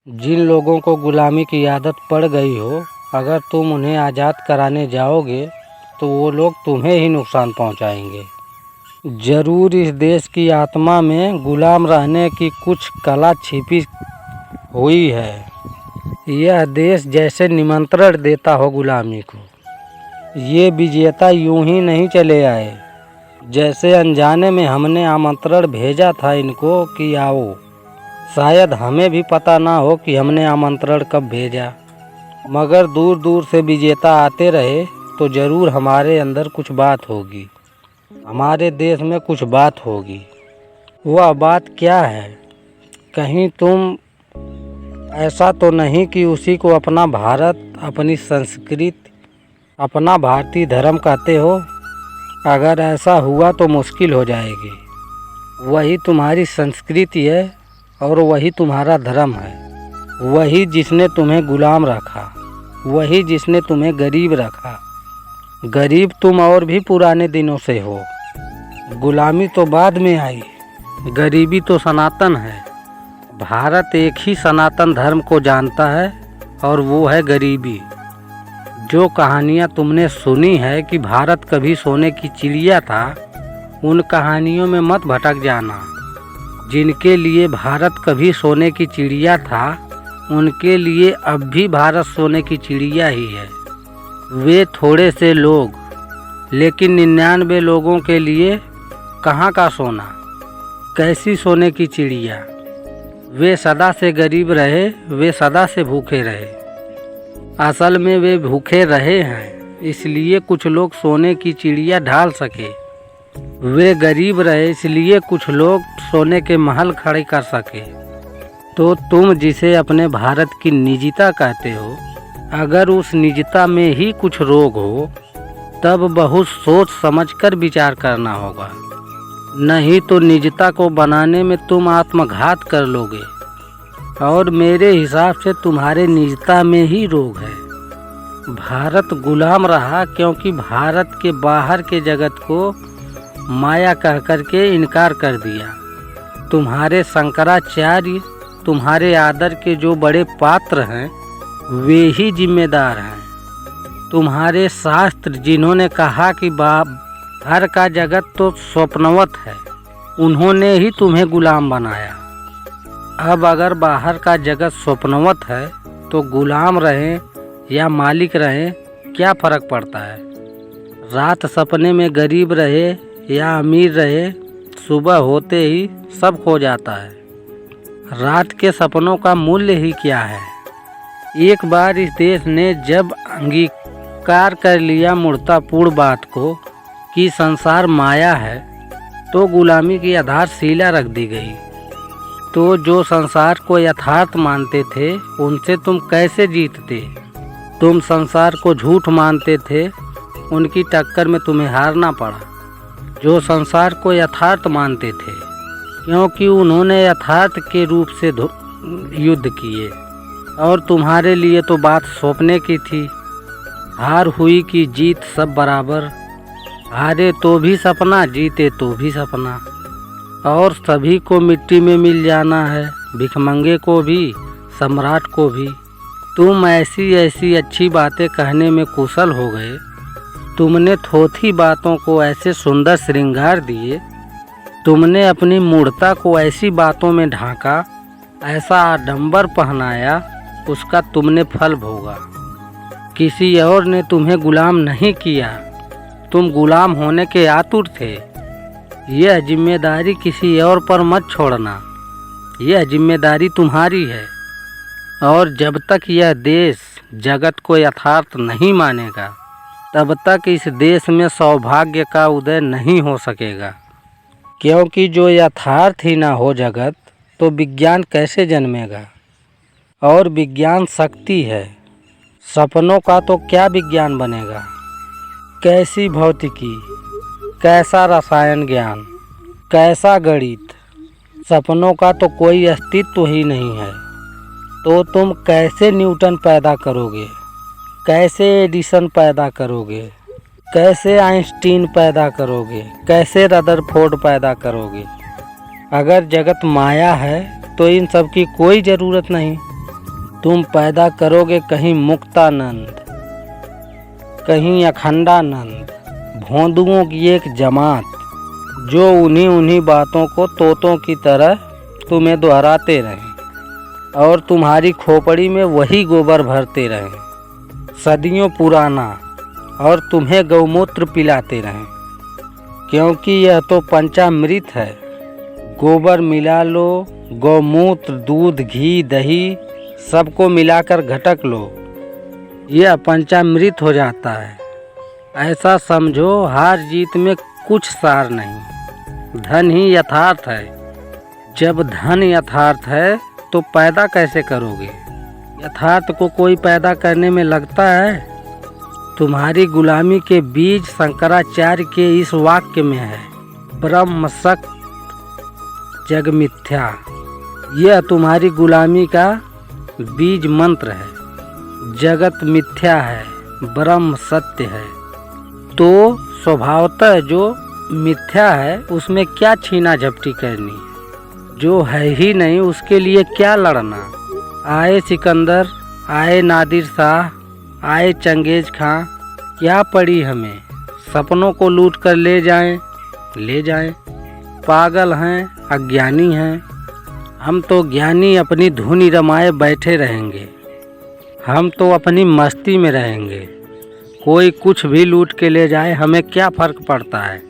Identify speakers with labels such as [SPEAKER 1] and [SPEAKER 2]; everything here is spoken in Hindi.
[SPEAKER 1] जिन लोगों को गुलामी की आदत पड़ गई हो, अगर तुम उन्हें आज़ाद कराने जाओगे तो वो लोग तुम्हें ही नुकसान पहुंचाएंगे। ज़रूर इस देश की आत्मा में गुलाम रहने की कुछ कला छिपी हुई है। यह देश जैसे निमंत्रण देता हो गुलामी को, ये विजेता यूं ही नहीं चले आए। जैसे अनजाने में हमने आमंत्रण भेजा था इनको कि आओ। शायद हमें भी पता ना हो कि हमने आमंत्रण कब भेजा, मगर दूर दूर से विजेता आते रहे तो ज़रूर हमारे अंदर कुछ बात होगी, हमारे देश में कुछ बात होगी। वह बात क्या है? कहीं तुम ऐसा तो नहीं कि उसी को अपना भारत, अपनी संस्कृति, अपना भारतीय धर्म कहते हो? अगर ऐसा हुआ तो मुश्किल हो जाएगी। वही तुम्हारी संस्कृति है और वही तुम्हारा धर्म है। वही जिसने तुम्हें गुलाम रखा, वही जिसने तुम्हें गरीब रखा। गरीब तुम और भी पुराने दिनों से हो। गुलामी तो बाद में आई, गरीबी तो सनातन है। भारत एक ही सनातन धर्म को जानता है और वो है गरीबी। जो कहानियाँ तुमने सुनी है कि भारत कभी सोने की चिड़िया था, उन कहानियों में मत भटक जाना। जिनके लिए भारत कभी सोने की चिड़िया था, उनके लिए अब भी भारत सोने की चिड़िया ही है। वे थोड़े से लोग, लेकिन 99 लोगों के लिए कहाँ का सोना, कैसी सोने की चिड़िया। वे सदा से गरीब रहे, वे सदा से भूखे रहे। असल में वे भूखे रहे हैं, इसलिए कुछ लोग सोने की चिड़िया ढाल सके। वे गरीब रहे, इसलिए कुछ लोग सोने के महल खड़े कर सके। तो तुम जिसे अपने भारत की निजता कहते हो, अगर उस निजता में ही कुछ रोग हो, तब बहुत सोच समझकर विचार करना होगा। नहीं तो निजता को बनाने में तुम आत्मघात कर लोगे। और मेरे हिसाब से तुम्हारे निजता में ही रोग है। भारत गुलाम रहा क्योंकि भारत के बाहर के जगत को माया कह करके इनकार कर दिया। तुम्हारे शंकराचार्य, तुम्हारे आदर के जो बड़े पात्र हैं, वे ही जिम्मेदार हैं। तुम्हारे शास्त्र जिन्होंने कहा कि बाहर का जगत तो स्वप्नवत है, उन्होंने ही तुम्हें गुलाम बनाया। अब अगर बाहर का जगत स्वप्नवत है तो गुलाम रहें या मालिक रहें, क्या फ़र्क पड़ता है? रात सपने में गरीब रहे या अमीर रहे, सुबह होते ही सब खो जाता है। रात के सपनों का मूल्य ही क्या है? एक बार इस देश ने जब अंगीकार कर लिया मूर्तापूर्ण बात को कि संसार माया है, तो गुलामी की आधारशिला रख दी गई। तो जो संसार को यथार्थ मानते थे, उनसे तुम कैसे जीतते? तुम संसार को झूठ मानते थे, उनकी टक्कर में तुम्हें हारना पड़ा। जो संसार को यथार्थ मानते थे, क्योंकि उन्होंने यथार्थ के रूप से युद्ध किए, और तुम्हारे लिए तो बात सौंपने की थी। हार हुई कि जीत सब बराबर, हारे तो भी सपना, जीते तो भी सपना। और सभी को मिट्टी में मिल जाना है, भिखमंगे को भी, सम्राट को भी। तुम ऐसी ऐसी अच्छी बातें कहने में कुशल हो गए, तुमने थोथी बातों को ऐसे सुंदर श्रृंगार दिए, तुमने अपनी मूढ़ता को ऐसी बातों में ढांका, ऐसा आडंबर पहनाया, उसका तुमने फल भोगा। किसी और ने तुम्हें गुलाम नहीं किया, तुम गुलाम होने के आतुर थे। यह जिम्मेदारी किसी और पर मत छोड़ना, यह जिम्मेदारी तुम्हारी है। और जब तक यह देश जगत को यथार्थ नहीं मानेगा, तब तक इस देश में सौभाग्य का उदय नहीं हो सकेगा। क्योंकि जो यथार्थ ही ना हो जगत, तो विज्ञान कैसे जन्मेगा? और विज्ञान शक्ति है, सपनों का तो क्या विज्ञान बनेगा? कैसी भौतिकी, कैसा रसायन ज्ञान, कैसा गणित? सपनों का तो कोई अस्तित्व ही नहीं है। तो तुम कैसे न्यूटन पैदा करोगे, कैसे एडिसन पैदा करोगे, कैसे आइंस्टीन पैदा करोगे, कैसे रदरफोर्ड पैदा करोगे? अगर जगत माया है तो इन सब की कोई ज़रूरत नहीं। तुम पैदा करोगे कहीं मुक्तानंद, कहीं अखंडानंद, भोंदुओं की एक जमात, जो उन्हीं बातों को तोतों की तरह तुम्हें दोहराते रहें और तुम्हारी खोपड़ी में वही गोबर भरते रहें सदियों पुराना, और तुम्हें गौमूत्र पिलाते रहें, क्योंकि यह तो पंचामृत है। गोबर मिला लो, गौमूत्र, दूध, घी, दही सबको मिलाकर घटक लो, यह पंचामृत हो जाता है। ऐसा समझो हार जीत में कुछ सार नहीं, धन ही यथार्थ है। जब धन यथार्थ है तो पैदा कैसे करोगे? यथार्थ को कोई पैदा करने में लगता है? तुम्हारी गुलामी के बीज शंकराचार्य के इस वाक्य में है, ब्रह्म सत्य जग मिथ्या। यह तुम्हारी गुलामी का बीज मंत्र है। जगत मिथ्या है, ब्रह्म सत्य है। तो स्वभावतः जो मिथ्या है उसमें क्या छीना झपटी करनी, जो है ही नहीं उसके लिए क्या लड़ना। आए सिकंदर, आए नादिर शाह, आए चंगेज खां, क्या पड़ी हमें, सपनों को लूट कर ले जाएं। पागल हैं, अज्ञानी हैं। हम तो ज्ञानी अपनी धुनी रमाए बैठे रहेंगे, हम तो अपनी मस्ती में रहेंगे। कोई कुछ भी लूट के ले जाए, हमें क्या फ़र्क पड़ता है।